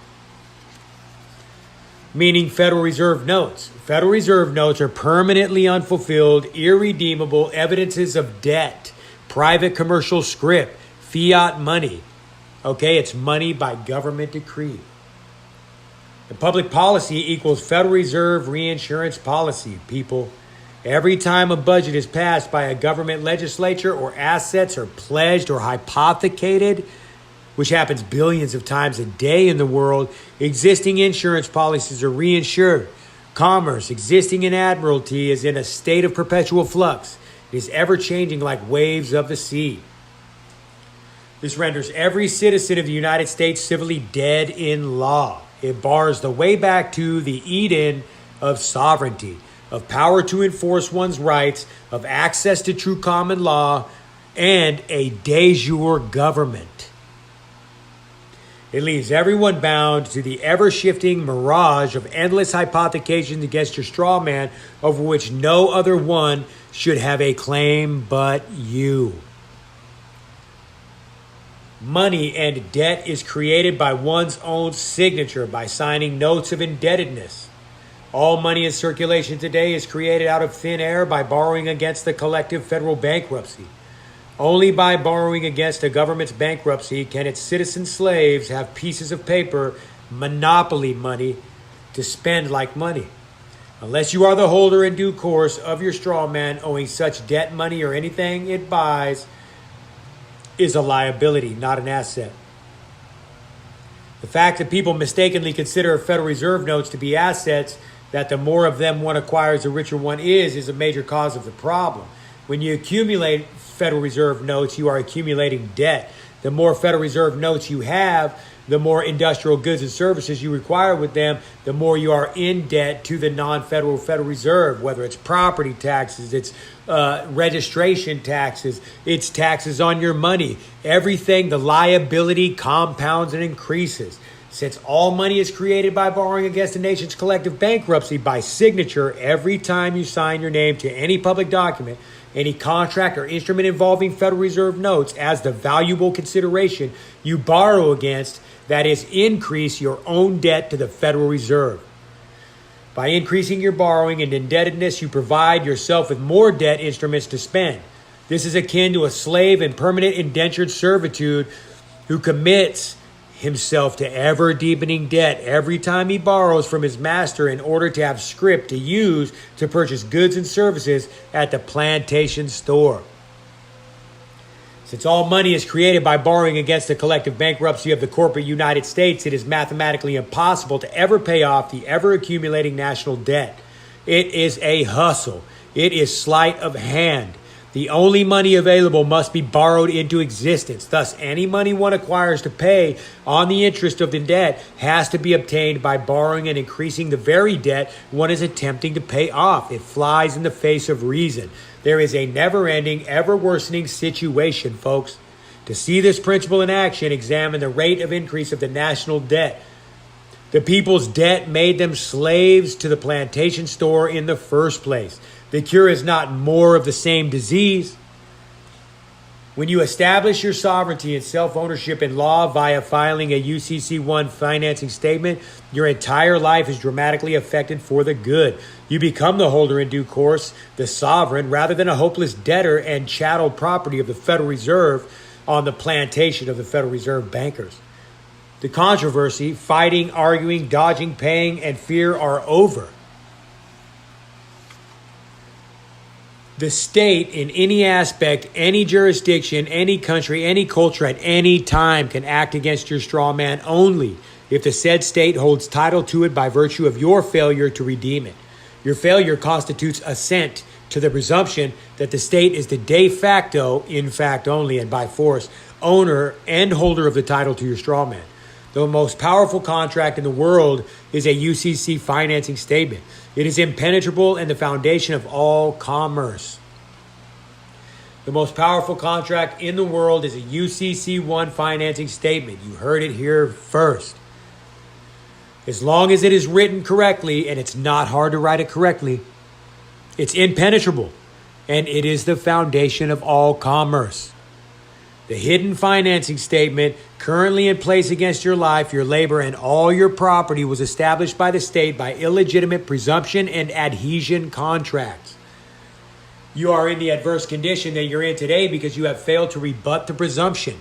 Meaning Federal Reserve notes. Federal Reserve notes are permanently unfulfilled, irredeemable evidences of debt, private commercial scrip, fiat money. Okay, it's money by government decree. The public policy equals Federal Reserve reinsurance policy, people. Every time a budget is passed by a government legislature or assets are pledged or hypothecated, which happens billions of times a day in the world, existing insurance policies are reinsured. Commerce, existing in admiralty, is in a state of perpetual flux. It is ever changing like waves of the sea. This renders every citizen of the United States civilly dead in law. It bars the way back to the Eden of sovereignty, of power to enforce one's rights, of access to true common law, and a de jure government. It leaves everyone bound to the ever-shifting mirage of endless hypothecations against your straw man, over which no other one should have a claim but you. Money and debt is created by one's own signature by signing notes of indebtedness. All money in circulation today is created out of thin air by borrowing against the collective federal bankruptcy. Only by borrowing against a government's bankruptcy can its citizen slaves have pieces of paper, monopoly money, to spend like money. Unless you are the holder in due course of your straw man, owing such debt money or anything it buys is a liability, not an asset. The fact that people mistakenly consider Federal Reserve notes to be assets, that the more of them one acquires, the richer one is a major cause of the problem. When you accumulate Federal Reserve notes, you are accumulating debt. The more Federal Reserve notes you have, the more industrial goods and services you require with them, the more you are in debt to the non-federal Federal Reserve, whether it's property taxes, it's registration taxes, it's taxes on your money. Everything, the liability compounds and increases. Since all money is created by borrowing against the nation's collective bankruptcy by signature every time you sign your name to any public document, any contract or instrument involving Federal Reserve notes as the valuable consideration you borrow against, that is, increase your own debt to the Federal Reserve. By increasing your borrowing and indebtedness, you provide yourself with more debt instruments to spend. This is akin to a slave in permanent indentured servitude who commits himself to ever-deepening debt every time he borrows from his master in order to have scrip to use to purchase goods and services at the plantation store. Since all money is created by borrowing against the collective bankruptcy of the corporate United States, it is mathematically impossible to ever pay off the ever-accumulating national debt. It is a hustle. It is sleight of hand. The only money available must be borrowed into existence. Thus, any money one acquires to pay on the interest of the debt has to be obtained by borrowing and increasing the very debt one is attempting to pay off. It flies in the face of reason. There is a never-ending, ever-worsening situation, folks. To see this principle in action, examine the rate of increase of the national debt. The people's debt made them slaves to the plantation store in the first place. The cure is not more of the same disease. When you establish your sovereignty and self-ownership in law via filing a UCC-1 financing statement, your entire life is dramatically affected for the good. You become the holder in due course, the sovereign, rather than a hopeless debtor and chattel property of the Federal Reserve on the plantation of the Federal Reserve bankers. The controversy, fighting, arguing, dodging, paying, and fear are over. The state in any aspect, any jurisdiction, any country, any culture at any time can act against your straw man only if the said state holds title to it by virtue of your failure to redeem it. Your failure constitutes assent to the presumption that the state is the de facto, in fact only and by force, owner and holder of the title to your straw man. The most powerful contract in the world is a UCC financing statement. It is impenetrable and the foundation of all commerce. The most powerful contract in the world is a UCC-1 financing statement. You heard it here first. As long as it is written correctly, and it's not hard to write it correctly, it's impenetrable, and it is the foundation of all commerce. The hidden financing statement currently in place against your life, your labor, and all your property was established by the state by illegitimate presumption and adhesion contracts. You are in the adverse condition that you're in today because you have failed to rebut the presumption.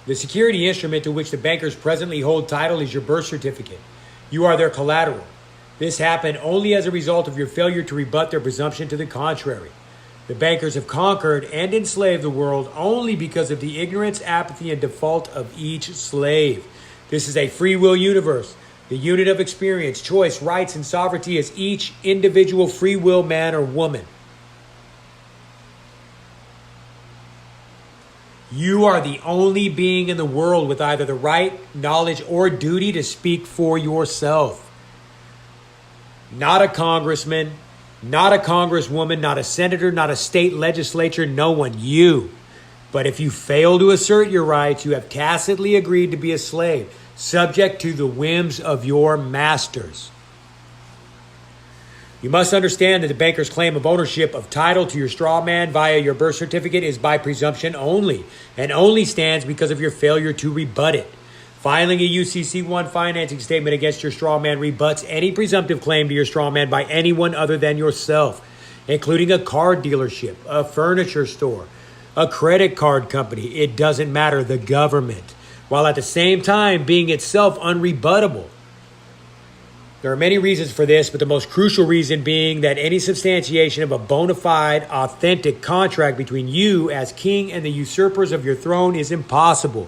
The security instrument to which the bankers presently hold title is your birth certificate. You are their collateral. This happened only as a result of your failure to rebut their presumption to the contrary. The bankers have conquered and enslaved the world only because of the ignorance, apathy, and default of each slave. This is a free will universe. The unit of experience, choice, rights, and sovereignty is each individual free will man or woman. You are the only being in the world with either the right, knowledge, or duty to speak for yourself. Not a congressman, not a congresswoman, not a senator, not a state legislature, no one, you. But if you fail to assert your rights, you have tacitly agreed to be a slave, subject to the whims of your masters. You must understand that the banker's claim of ownership of title to your straw man via your birth certificate is by presumption only, and only stands because of your failure to rebut it. Filing a UCC-1 financing statement against your straw man rebuts any presumptive claim to your straw man by anyone other than yourself, including a car dealership, a furniture store, a credit card company. It doesn't matter, the government, while at the same time being itself unrebuttable. There are many reasons for this, but the most crucial reason being that any substantiation of a bona fide, authentic contract between you as king and the usurpers of your throne is impossible,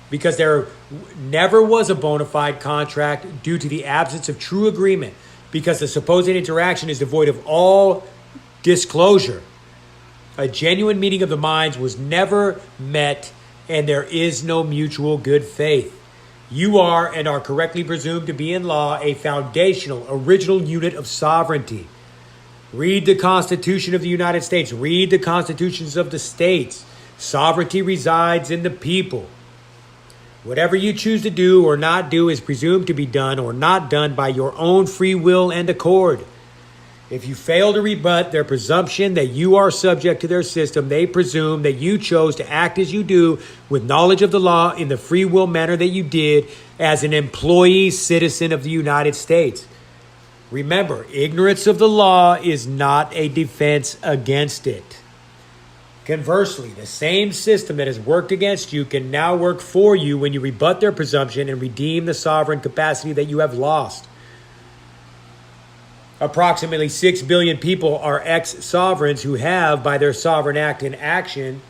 because there never was a bona fide contract due to the absence of true agreement, because the supposed interaction is devoid of all disclosure. A genuine meeting of the minds was never met and there is no mutual good faith. You are and are correctly presumed to be in law a foundational, original unit of sovereignty. Read the Constitution of the United States. Read the constitutions of the states. Sovereignty resides in the people. Whatever you choose to do or not do is presumed to be done or not done by your own free will and accord. If you fail to rebut their presumption that you are subject to their system, they presume that you chose to act as you do with knowledge of the law in the free will manner that you did as an employee citizen of the United States. Remember, ignorance of the law is not a defense against it. Conversely, the same system that has worked against you can now work for you when you rebut their presumption and redeem the sovereign capacity that you have lost. Approximately 6 billion people are ex-sovereigns who have, by their sovereign act and action,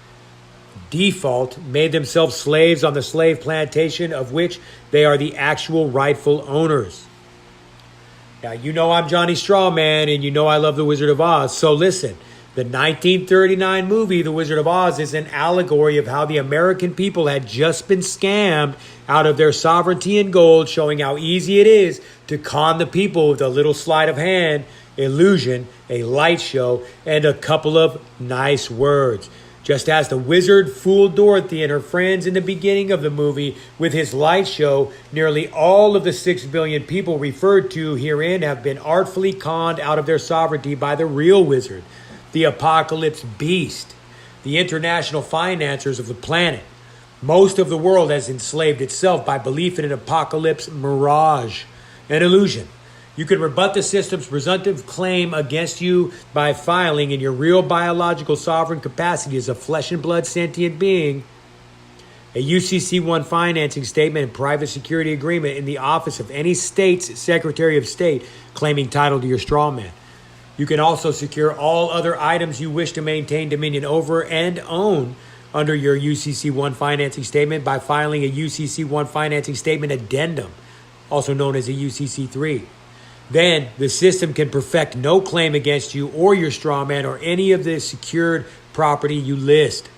default, made themselves slaves on the slave plantation of which they are the actual rightful owners. Now, you know I'm Johnny Strawman, and you know I love The Wizard of Oz, so listen. The 1939 movie, The Wizard of Oz, is an allegory of how the American people had just been scammed out of their sovereignty and gold, showing how easy it is to con the people with a little sleight of hand, illusion, a light show, and a couple of nice words. Just as the wizard fooled Dorothy and her friends in the beginning of the movie with his light show, nearly all of the 6 billion people referred to herein have been artfully conned out of their sovereignty by the real wizard, the apocalypse beast, the international financiers of the planet. Most of the world has enslaved itself by belief in an apocalypse mirage, an illusion. You can rebut the system's presumptive claim against you by filing in your real biological sovereign capacity as a flesh and blood sentient being a UCC-1 financing statement and private security agreement in the office of any state's Secretary of State claiming title to your strawman. You can also secure all other items you wish to maintain dominion over and own under your UCC-1 financing statement by filing a UCC-1 financing statement addendum, also known as a UCC-3. Then the system can perfect no claim against you or your strawman or any of the secured property you list.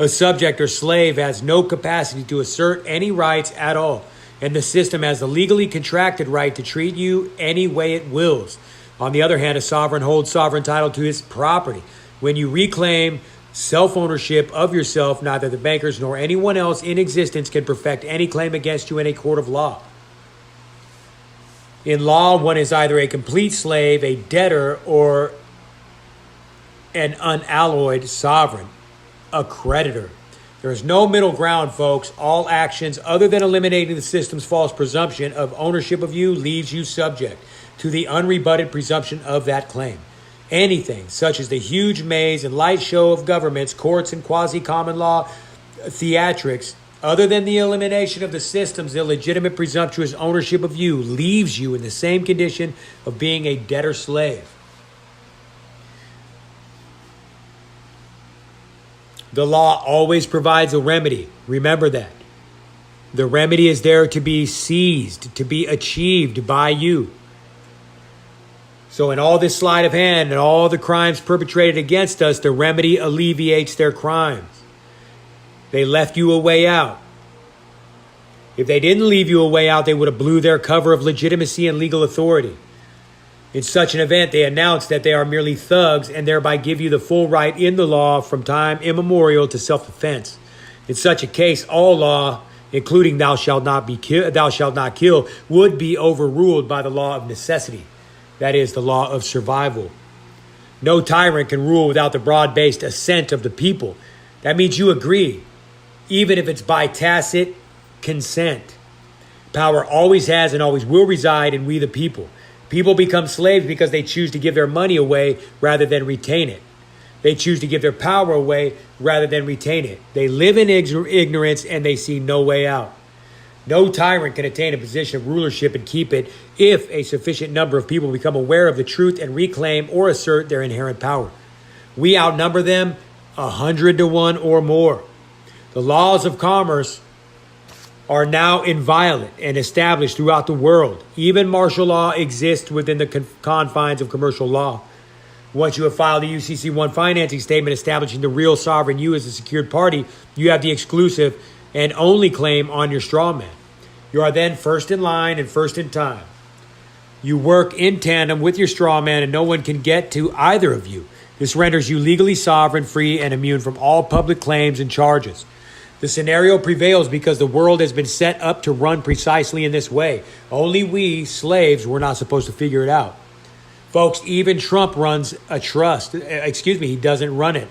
A subject or slave has no capacity to assert any rights at all, and the system has the legally contracted right to treat you any way it wills. On the other hand, a sovereign holds sovereign title to his property. When you reclaim self-ownership of yourself, neither the bankers nor anyone else in existence can perfect any claim against you in a court of law. In law, one is either a complete slave, a debtor, or an unalloyed sovereign, a creditor. There is no middle ground, folks. All actions other than eliminating the system's false presumption of ownership of you leaves you subject to the unrebutted presumption of that claim. Anything, such as the huge maze and light show of governments, courts, and quasi-common law theatrics, other than the elimination of the system's illegitimate presumptuous ownership of you, leaves you in the same condition of being a debtor-slave. The law always provides a remedy. Remember that. The remedy is there to be seized, to be achieved by you. So in all this sleight of hand and all the crimes perpetrated against us, the remedy alleviates their crimes. They left you a way out. If they didn't leave you a way out, they would have blew their cover of legitimacy and legal authority. In such an event, they announce that they are merely thugs and thereby give you the full right in the law from time immemorial to self-defense. In such a case, all law, including thou shalt not kill, would be overruled by the law of necessity. That is, the law of survival. No tyrant can rule without the broad-based assent of the people. That means you agree, even if it's by tacit consent. Power always has and always will reside in we the people. People become slaves because they choose to give their money away rather than retain it. They choose to give their power away rather than retain it. They live in ignorance and they see no way out. No tyrant can attain a position of rulership and keep it if a sufficient number of people become aware of the truth and reclaim or assert their inherent power. We outnumber them 100 to 1 or more. The laws of commerce are now inviolate and established throughout the world. Even martial law exists within the confines of commercial law. Once you have filed a UCC-1 financing statement establishing the real sovereign you as a secured party, you have the exclusive and only claim on your straw man. You are then first in line and first in time. You work in tandem with your straw man, and no one can get to either of you. This renders you legally sovereign, free, and immune from all public claims and charges. The scenario prevails because the world has been set up to run precisely in this way. Only we, slaves, were not supposed to figure it out. Folks, even Trump runs a trust. He doesn't run it,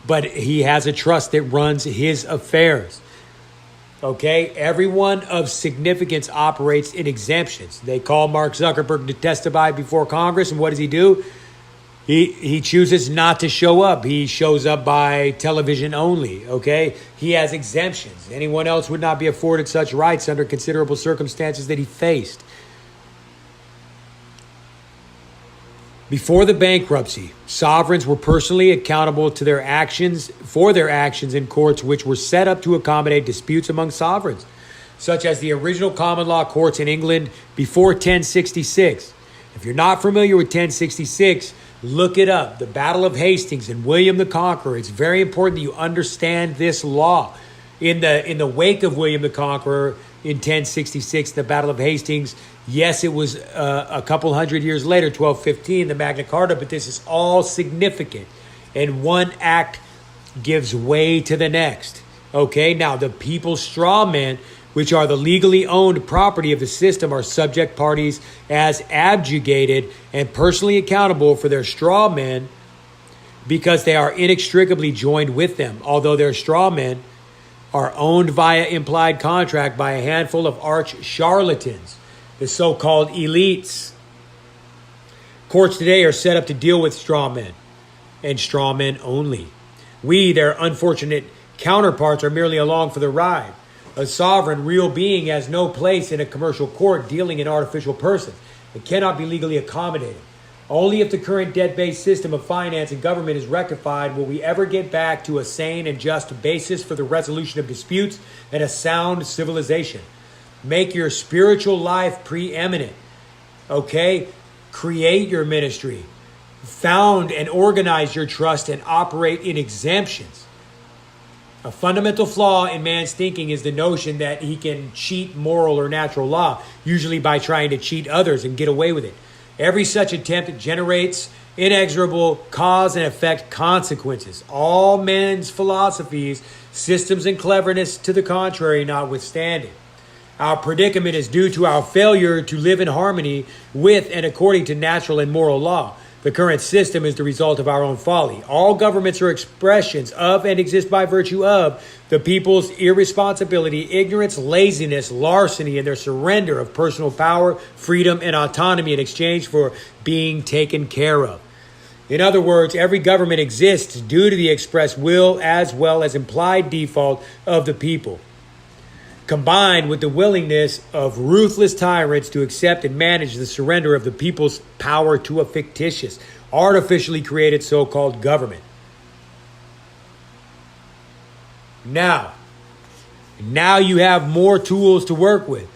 but he has a trust that runs his affairs. Okay, everyone of significance operates in exemptions. They call Mark Zuckerberg to testify before Congress, and what does he do? He chooses not to show up. He shows up by television only, okay? He has exemptions. Anyone else would not be afforded such rights under considerable circumstances that he faced. Before the bankruptcy, sovereigns were personally accountable to their actions in courts which were set up to accommodate disputes among sovereigns, such as the original common law courts in England before 1066. If you're not familiar with 1066, look it up. The Battle of Hastings and William the Conqueror. It's very important that you understand this law. In the wake of William the Conqueror in 1066, the Battle of Hastings, yes, it was a couple hundred years later, 1215, the Magna Carta, but this is all significant. And one act gives way to the next. Okay, now the people's straw men, which are the legally owned property of the system, are subject parties as abjugated and personally accountable for their straw men because they are inextricably joined with them, although their straw men are owned via implied contract by a handful of arch charlatans, the so-called elites. Courts today are set up to deal with straw men and straw men only. We, their unfortunate counterparts, are merely along for the ride. A sovereign, real being has no place in a commercial court dealing in artificial persons. It cannot be legally accommodated. Only if the current debt-based system of finance and government is rectified will we ever get back to a sane and just basis for the resolution of disputes and a sound civilization. Make your spiritual life preeminent. Okay? Create your ministry. Found and organize your trust and operate in exemptions. A fundamental flaw in man's thinking is the notion that he can cheat moral or natural law, usually by trying to cheat others and get away with it. Every such attempt generates inexorable cause and effect consequences. All men's philosophies, systems, and cleverness to the contrary notwithstanding. Our predicament is due to our failure to live in harmony with and according to natural and moral law. The current system is the result of our own folly. All governments are expressions of and exist by virtue of the people's irresponsibility, ignorance, laziness, larceny, and their surrender of personal power, freedom, and autonomy in exchange for being taken care of. In other words, every government exists due to the express will as well as implied default of the people, combined with the willingness of ruthless tyrants to accept and manage the surrender of the people's power to a fictitious, artificially created so-called government. Now you have more tools to work with.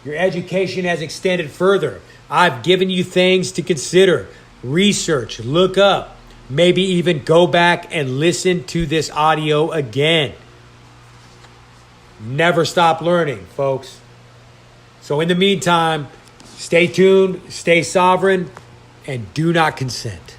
Your education has extended further. I've given you things to consider, research, look up, maybe even go back and listen to this audio again. Never stop learning, folks. So in the meantime, stay tuned, stay sovereign, and do not consent.